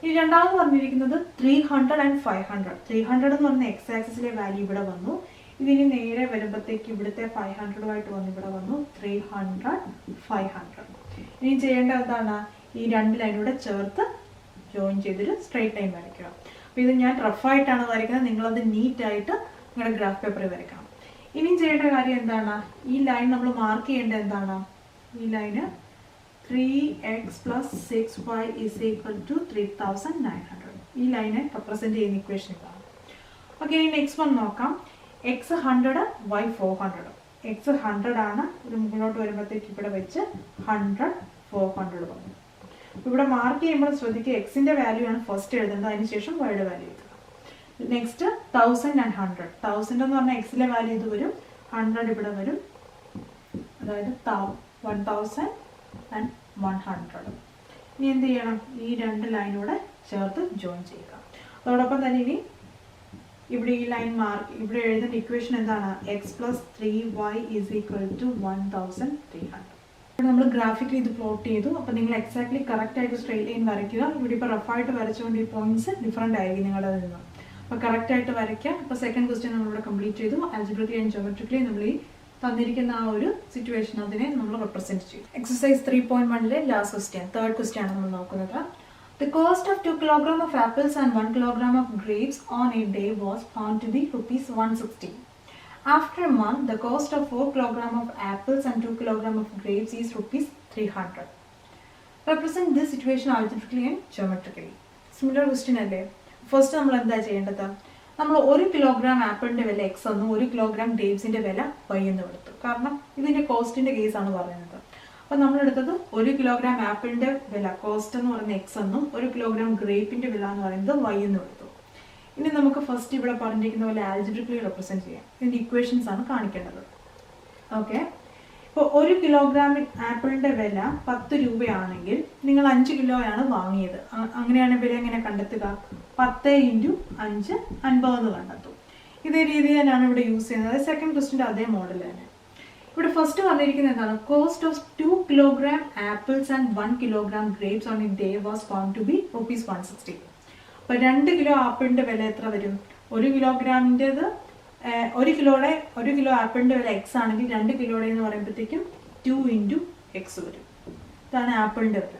ഇനി രണ്ടാമത് പറഞ്ഞിരിക്കുന്നത് 300 ആൻഡ് 500. 300 എന്ന് പറഞ്ഞ എക്സ് ആക്സിസിലെ വാല്യൂ ഇവിടെ വന്നു. ഇതിന് നേരെ വരുമ്പോഴത്തേക്ക് ഇവിടുത്തെ 500 ആയിട്ട് വന്നു ഇവിടെ വന്നു. 300 500. ഇനി ചെയ്യേണ്ടത് എന്താണ്? ഈ രണ്ട് ലൈനൂടെ ചേർത്ത് ജോയിൻ ചെയ്തിട്ട് സ്ട്രെയിറ്റ് ലൈൻ വരയ്ക്കുക. അപ്പോൾ ഇത് ഞാൻ റഫായിട്ടാണ് വരയ്ക്കുന്നത്. നിങ്ങളത് നീറ്റായിട്ട് നിങ്ങളുടെ ഗ്രാഫ് പേപ്പറിൽ വരയ്ക്കണം. ഇനിയും ചെയ്യേണ്ട കാര്യം എന്താണ്? ഈ ലൈൻ നമ്മൾ മാർക്ക് ചെയ്യേണ്ടത് എന്താണ്? ഈ line 3x plus 6y is equal to 3900. ഈ ലൈനെ റെപ്രസെൻറ്റ് ചെയ്യുന്ന ഇക്വേഷൻ ഇതാണ്. ഓക്കെ, ഇനി നെക്സ്റ്റ് വൺ നോക്കാം. X 100 y 400. എക്സ് 100 ആണ്. ഇത് മുകളിലോട്ട് വരുമ്പോഴത്തേക്ക് ഇവിടെ വെച്ച് 100 400 വന്നു. ഇവിടെ മാർക്ക് ചെയ്യുമ്പോൾ ശ്രദ്ധിക്കുക, എക്സിൻ്റെ വാല്യൂ ആണ് ഫസ്റ്റ് എഴുതേണ്ടത്, അതിനുശേഷം വൈയുടെ വാല്യൂ എഴുതുക. Next 1000 and 100. 1000 എന്ന് പറഞ്ഞാൽ എക്സിലെ വാല്യൂ ഇത് വരും, 100 ഇവിടെ വരും. അതായത് 1000 ആൻഡ് 100. ഇനി എന്ത് ചെയ്യണം? ഈ രണ്ട് ലൈനൂടെ ചേർത്ത് ജോയിൻ ചെയ്യുക. അതോടൊപ്പം തന്നെ ഇനി ഇവിടെ ഈ ലൈൻ മാർക്ക് ഇവിടെ എഴുതുന്ന ഇക്വേഷൻ എന്താണ്? X plus 3y is equal to 1300. നമ്മൾ ഗ്രാഫിക്കലി ഇത് പ്ലോട്ട് ചെയ്തു. അപ്പോൾ നിങ്ങൾ എക്സാക്ട്ലി കറക്റ്റ് ആയിട്ട് സ്ട്രെയിറ്റ് ലൈൻ വരയ്ക്കുക. ഇവിടെ ഇപ്പോൾ റഫായിട്ട് വരച്ചുകൊണ്ട് ഈ പോയിന്റ്സ് ഡിഫറെൻ്റ് ആയിരിക്കും നിങ്ങളുടെ നിന്ന്. അപ്പോൾ കറക്റ്റായിട്ട് വരയ്ക്കുക. അപ്പോൾ സെക്കൻഡ് ക്വസ്റ്റ്യൻ നമ്മളിവിടെ കംപ്ലീറ്റ് ചെയ്തു. ആൽജിബ്രിക്കലി ആൻഡ് ജോമെട്രിക്കലി നമ്മൾ ഈ തന്നിരിക്കുന്ന ആ ഒരു സിറ്റുവേഷൻ അതിനെ നമ്മൾ റെപ്രസെൻറ്റ് ചെയ്യും. Exercise 3.1 last question, third question ആണ് നമ്മൾ നോക്കുന്നത്. The cost of 2 kg of apples and 1 kg of grapes on a day was found to be rupees 160. After a month, the cost of 4 kg of apples and 2 kg of grapes is rupees 300. Represent this situation algebraically and geometrically. Similar question അല്ലേ? First നമ്മൾ എന്താ ചെയ്യേണ്ടത്? നമ്മൾ 1 kilogram ആപ്പിളിന്റെ വില X എന്നും 1 kilogram ഗ്രേപ്സിന്റെ വില Y എന്നും എടുത്തു. കാരണം ഇതിന്റെ കോസ്റ്റിന്റെ കേസാണ് പറയുന്നത്. അപ്പോൾ നമ്മൾ എടുത്തത് 1 കിലോഗ്രാം ആപ്പിളിന്റെ വില കോസ്റ്റ് എന്ന് പറയുന്നത് എക്സ് എന്നും 1 കിലോഗ്രാം ഗ്രേപ്പിന്റെ വില എന്ന് പറയുന്നത് വൈ എന്നും എടുത്തു. ഇനി നമുക്ക് ഫസ്റ്റ് ഇവിടെ പറഞ്ഞിരിക്കുന്ന പോലെ ആൽജിബ്രിക്കലി റെപ്രസെന്റ് ചെയ്യാം. ഇതിന്റെ ഇക്വേഷൻസ് ആണ് കാണിക്കേണ്ടത്. ഓക്കെ, ഇപ്പോൾ 1 കിലോഗ്രാം ആപ്പിളിന്റെ വില 10 രൂപയാണെങ്കിൽ നിങ്ങൾ 5 കിലോയാണ് വാങ്ങിയത്. അങ്ങനെയാണ് വില എങ്ങനെ കണ്ടെത്തുക? 10 × 5 50 എന്ന് കണ്ടെത്തും. ഇതേ രീതി തന്നെയാണ് ഇവിടെ യൂസ് ചെയ്യുന്നത്. സെക്കൻഡ് ക്വസ്റ്റിന്റെ അതേ മോഡൽ തന്നെ. ഇവിടെ ഫസ്റ്റ് പറഞ്ഞിരിക്കുന്നത് എന്താണ്? Cost of 2 kilogram apples and 1 kilogram grapes on a day was found to be rupees 160. അപ്പോൾ 2 കിലോ ആപ്പിളിന്റെ വില എത്ര വരും? 1 കിലോഗ്രാമിൻ്റെത് 1 കിലോ ആപ്പിളിന്റെ വില എക്സ് ആണെങ്കിൽ 2 കിലോയുടെ എന്ന് പറയുമ്പോഴത്തേക്കും 2 × x വരും. ഇതാണ് ആപ്പിളിന്റെ വില.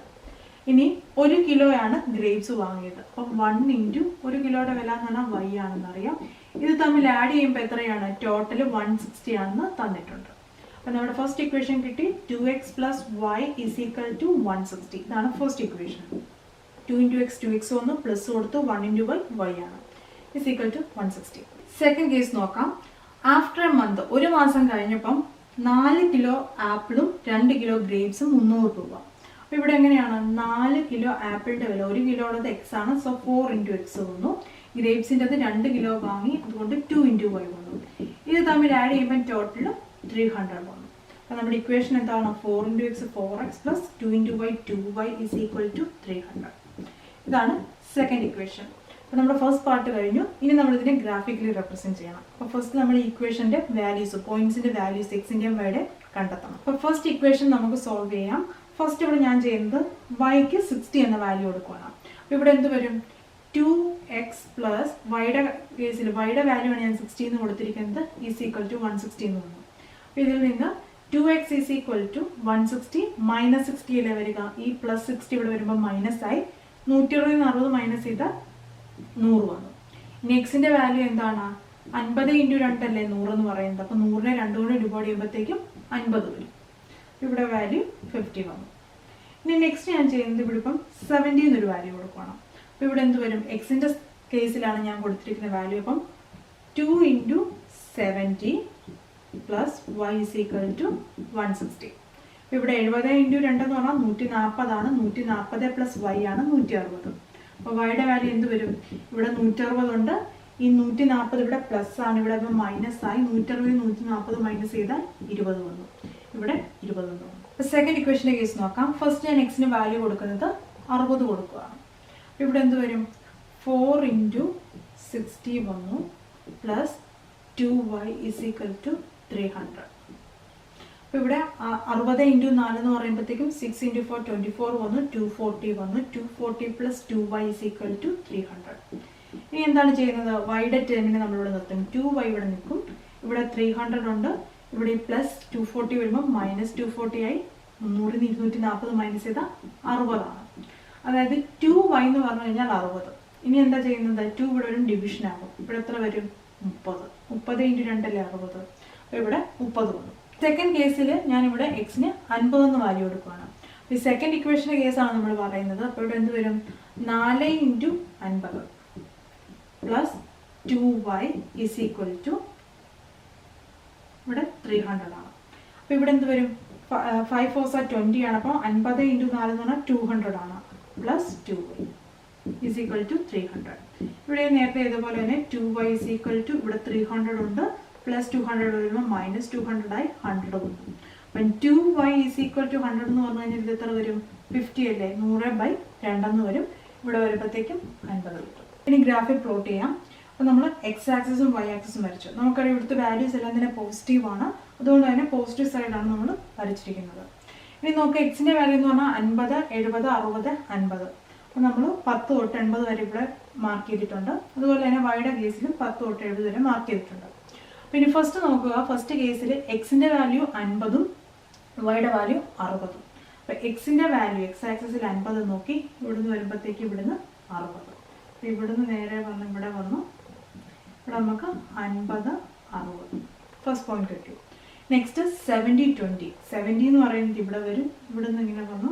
ഇനി 1 കിലോയാണ് ഗ്രേപ്സ് വാങ്ങിയത്. അപ്പം 1 × 1 കിലോയുടെ വില എന്ന് പറഞ്ഞാൽ വൈ ആണെന്ന് അറിയാം. ഇത് തമ്മിൽ ആഡ് ചെയ്യുമ്പോൾ എത്രയാണ്? ടോട്ടൽ 160 ആണെന്ന് തന്നിട്ടുണ്ട്. അപ്പം നമ്മുടെ ഫസ്റ്റ് ഇക്വേഷൻ കിട്ടി. 2x + y = 160. ഇതാണ് ഫസ്റ്റ് ഇക്വേഷൻ. 2 × x 2x വന്നു, പ്ലസ് കൊടുത്തു 1 × y ആണ് = 160. സെക്കൻഡ് കേസ് നോക്കാം. ആഫ്റ്റർ എ മന്ത്, ഒരു മാസം കഴിഞ്ഞപ്പം 4 കിലോ ആപ്പിളും 2 കിലോ ഗ്രേപ്സും 300 രൂപ. അപ്പോൾ ഇവിടെ എങ്ങനെയാണ്? 4 കിലോ ആപ്പിളിന്റെ വില 1 കിലോയുള്ളത് എക്സ് ആണ്, സോ 4 × x വന്നു. ഗ്രേപ്സിൻ്റെ 2 കിലോ വാങ്ങി, അതുകൊണ്ട് 2 × y വന്നു. ഇത് തമ്മിൽ ആഡ് ചെയ്യുമ്പോൾ ടോട്ടൽ 300 വന്നു. അപ്പോൾ നമ്മുടെ ഇക്വേഷൻ എന്താണ്? 4 × x 4x + 2 × y 2y = 300. ഇതാണ് സെക്കൻഡ് ഇക്വേഷൻ. അപ്പോൾ നമ്മുടെ ഫസ്റ്റ് പാർട്ട് കഴിഞ്ഞു. ഇനി നമ്മൾ ഇതിനെ ഗ്രാഫിക്കലി റെപ്രസെന്റ് ചെയ്യണം. അപ്പോൾ ഫസ്റ്റ് നമ്മൾ ഇക്വേഷന്റെ വാല്യൂസ്, പോയിന്റ്സിന്റെ വാല്യൂസ് എക്സിന്റെയും വൈയുടെ കണ്ടെത്തണം. അപ്പോൾ ഫസ്റ്റ് ഇക്വേഷൻ നമുക്ക് സോൾവ് ചെയ്യാം. ഫസ്റ്റ് ഇവിടെ ഞാൻ ചെയ്യുന്നത് വൈക്ക് 60 എന്ന വാല്യൂ കൊടുക്കണം. അപ്പോൾ ഇവിടെ എന്ത് വരും? 2x + വൈയുടെ കേസിൽ വൈയുടെ വാല്യൂ ആണ് ഞാൻ 60 എന്ന് കൊടുത്തിരിക്കുന്നത്, = 160 എന്ന് വന്നു. അപ്പോൾ ഇതിൽ നിന്ന് 2x = 160 - 60 അല്ലേ വരിക. ഈ +60 ഇവിടെ വരുമ്പോൾ മൈനസ് ആയി. 120 ൽ 60 മൈനസ് ചെയ്താൽ 100 വന്നു. ഇനി എക്സിന്റെ വാല്യൂ എന്താണ്? 50 × 2 അല്ലേ 100 എന്ന് പറയുന്നത്. അപ്പോൾ 100നെ 2 കൊണ്ട് ഡിവൈഡ് ചെയ്യുമ്പോഴത്തേക്കും 50 വരും. ഇവിടെ വാല്യൂ 50 വന്നു. ഇനി നെക്സ്റ്റ് ഞാൻ ചെയ്യുന്നത് ഇവിടെ ഇപ്പം 70 എന്നൊരു വാല്യൂ കൊടുക്കണം. അപ്പോൾ ഇവിടെ എന്ത് വരും? എക്സിന്റെ കേസിലാണ് ഞാൻ കൊടുത്തിരിക്കുന്ന വാല്യൂ. അപ്പം 2 × 70 + y = 160. ഇവിടെ 70 × 2 എന്ന് പറഞ്ഞാൽ 140 ആണ്. 140 + y ആണ് 160. അപ്പോൾ വൈയുടെ വാല്യൂ എന്ത് വരും? ഇവിടെ 160 ഉണ്ട്. ഈ 140 ഇവിടെ പ്ലസ് ആണ്, ഇവിടെ മൈനസ് ആയി. 160 140 മൈനസ് ചെയ്താൽ 20 വന്നു. ഇവിടെ 20 വന്നു. അപ്പോൾ സെക്കൻഡ് ഇക്വേഷന്റെ കേസ് നോക്കാം. ഫസ്റ്റ് ഞാൻ എക്സിന് വാല്യൂ കൊടുക്കുന്നത് 60 കൊടുക്കുകയാണ്. അപ്പോൾ ഇവിടെ എന്ത് വരും? 4 × 60 വന്നു + 2y = 300. അപ്പോൾ ഇവിടെ 60 × 4 എന്ന് പറയുമ്പോഴത്തേക്കും 6 × 4 24 വന്നു, 240 വന്നു. 240 + 2y = 300. ഇനി എന്താണ് ചെയ്യുന്നത്? വൈയുടെ ടേമിനെ നമ്മളിവിടെ നിർത്തും. 2y ഇവിടെ നിൽക്കും. ഇവിടെ 300 ഉണ്ട്. ഇവിടെ +240 വരുമ്പോൾ -240 ആയി. 300 ൽ 240 മൈനസ് ചെയ്താൽ 60 ആണ്. അതായത് 2y എന്ന് പറഞ്ഞു കഴിഞ്ഞാൽ 60. ഇനി എന്താ ചെയ്യുന്നത്? 2 ഇവിടെ വരും, ഡിവിഷൻ ആകും. ഇവിടെ എത്ര വരും? 30. 30 × 2 അല്ലേ 60. അപ്പോൾ ഇവിടെ 30 വന്നു. സെക്കൻഡ് കേസിൽ ഞാനിവിടെ എക്സിന് 50 എന്ന് വാല്യൂ കൊടുക്കുകയാണ്. ഈ സെക്കൻഡ് ഇക്വേഷന്റെ കേസാണ് നമ്മൾ പറയുന്നത്. അപ്പോൾ ഇവിടെ എന്ത് വരും? 4 × 50 + 2y = ഇവിടെ 300 ആണ്. അപ്പോൾ ഇവിടെ എന്ത് വരും? 5 4 are 20 ആണ്. അപ്പോൾ 50 × 4 എന്ന് പറഞ്ഞാൽ 200 ആണ്. + 2y = 300. ഇവിടെ നേരത്തെ ഇതുപോലെ തന്നെ 2y = ഇവിടെ 300 ഉണ്ട്. +200 വരുമ്പോൾ -200 ആയി 100 വന്നു. അപ്പം 2y = 100 എന്ന് പറഞ്ഞു കഴിഞ്ഞാൽ ഇത് എത്ര വരും? 50 അല്ലേ. 100/2 എന്ന് വരും. ഇവിടെ വരുമ്പോഴത്തേക്കും 50 കിട്ടും. ഇനി ഗ്രാഫിക് പ്ലോട്ട് ചെയ്യാം. അപ്പോൾ നമ്മൾ എക്സ് ആക്സിസും വൈ ആക്സിസും വരച്ചു. നമുക്കറിയാം ഇവിടുത്തെ വാല്യൂസ് എല്ലാം തന്നെ പോസിറ്റീവ് ആണ്. അതുകൊണ്ട് തന്നെ പോസിറ്റീവ് സൈഡാണ് നമ്മൾ വരച്ചിരിക്കുന്നത്. ഇനി നോക്കുക, എക്സിൻ്റെ വാല്യൂ എന്ന് പറഞ്ഞാൽ 50 70 60 50. അപ്പോൾ നമ്മൾ 10 തൊട്ട് 80 വരെ ഇവിടെ മാർക്ക് ചെയ്തിട്ടുണ്ട്. അതുപോലെ തന്നെ വൈയുടെ കേസിലും 10 തൊട്ട് 70 വരെ മാർക്ക് ചെയ്തിട്ടുണ്ട്. പിന്നെ ഫസ്റ്റ് നോക്കുക, ഫസ്റ്റ് കേസിൽ എക്സിൻ്റെ വാല്യൂ 50ഉം വൈയുടെ വാല്യൂ 60. അപ്പോൾ എക്സിൻ്റെ വാല്യൂ എക്സ് ആക്സിസിൽ 50 നോക്കി, ഇവിടുന്ന് വരുമ്പോഴത്തേക്ക് ഇവിടുന്ന് 60. അപ്പോൾ ഇവിടുന്ന് നേരെ വന്ന് ഇവിടെ വന്നു. ഇവിടെ നമുക്ക് 50 60. ഫസ്റ്റ് പോയിന്റ് കിട്ടി. നെക്സ്റ്റ് 70 20. 70 എന്ന് പറയുന്നത് ഇവിടെ വരും, ഇവിടെ നിന്ന് ഇങ്ങനെ വന്നു,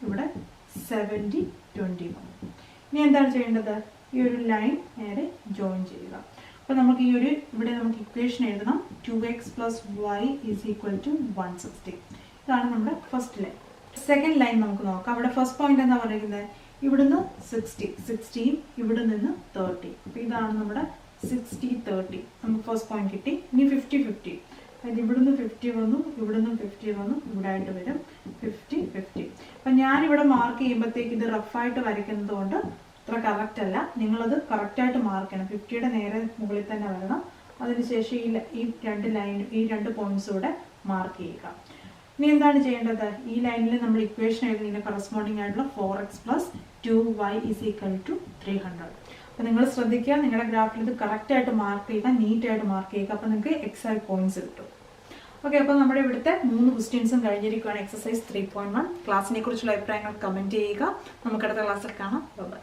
ഇവിടെ 70 20 വന്നു. ഇനി എന്താണ് ചെയ്യേണ്ടത്? ഈ ഒരു ലൈൻ നേരെ ജോയിൻ ചെയ്യുക. അപ്പോൾ നമുക്ക് ഈ ഒരു ഇവിടെ നമുക്ക് ഇക്വേഷൻ എഴുതണം. 2x + y = 160. ഇതാണ് നമ്മുടെ ഫസ്റ്റ് ലൈൻ. സെക്കൻഡ് ലൈൻ നമുക്ക് നോക്കാം. അവിടെ ഫസ്റ്റ് പോയിന്റ് എന്താ പറയുന്നത്? ഇവിടുന്ന് 60 ഇവിടെ നിന്ന് 30. അപ്പോൾ ഇതാണ് നമ്മുടെ 60 30. നമുക്ക് ഫസ്റ്റ് പോയിന്റ് കിട്ടി. ഇനി 50 50. അതായത് ഇവിടുന്ന് 50 വന്നു, ഇവിടുന്ന് 50 വന്നു, ഇവിടെ ആയിട്ട് വരും 50 50. അപ്പം ഞാനിവിടെ മാർക്ക് ചെയ്യുമ്പോഴത്തേക്ക് ഇത് റഫായിട്ട് വരയ്ക്കുന്നത് കൊണ്ട് അത്ര കറക്റ്റ് അല്ല. നിങ്ങളത് കറക്റ്റായിട്ട് മാർക്ക് ചെയ്യണം. 50യുടെ നേരെ മുകളിൽ തന്നെ വരണം. അതിനുശേഷം ഈ രണ്ട് പോയിന്റ്സ് കൂടെ മാർക്ക് ചെയ്യുക. ഇനി എന്താണ് ചെയ്യേണ്ടത്? ഈ ലൈനിൽ നമ്മൾ ഇക്വേഷൻ എഴുതുന്നതിന് കറസ്പോണ്ടിങ് ആയിട്ടുള്ള 4x + 2y = 300. അപ്പോൾ നിങ്ങൾ ശ്രദ്ധിക്കുക, നിങ്ങളുടെ ഗ്രാഫിൽ ഇത് കറക്റ്റായിട്ട് മാർക്ക് ചെയ്യുക, നീറ്റായിട്ട് മാർക്ക് ചെയ്യുക. അപ്പോൾ നിങ്ങൾക്ക് എക്സാക്ട് പോയിന്റ്സ് കിട്ടും. ഓക്കെ, അപ്പോൾ നമ്മുടെ ഇവിടുത്തെ 3 ക്വസ്റ്റ്യൻസും കഴിഞ്ഞിരിക്കുകയാണ്. എക്സസൈസ് 3.1. ക്ലാസ്സിനെ കുറിച്ചുള്ള അഭിപ്രായങ്ങൾ കമൻറ്റ് ചെയ്യുക. നമുക്കടുത്ത ക്ലാസ്സിൽ കാണാം. ബൈ.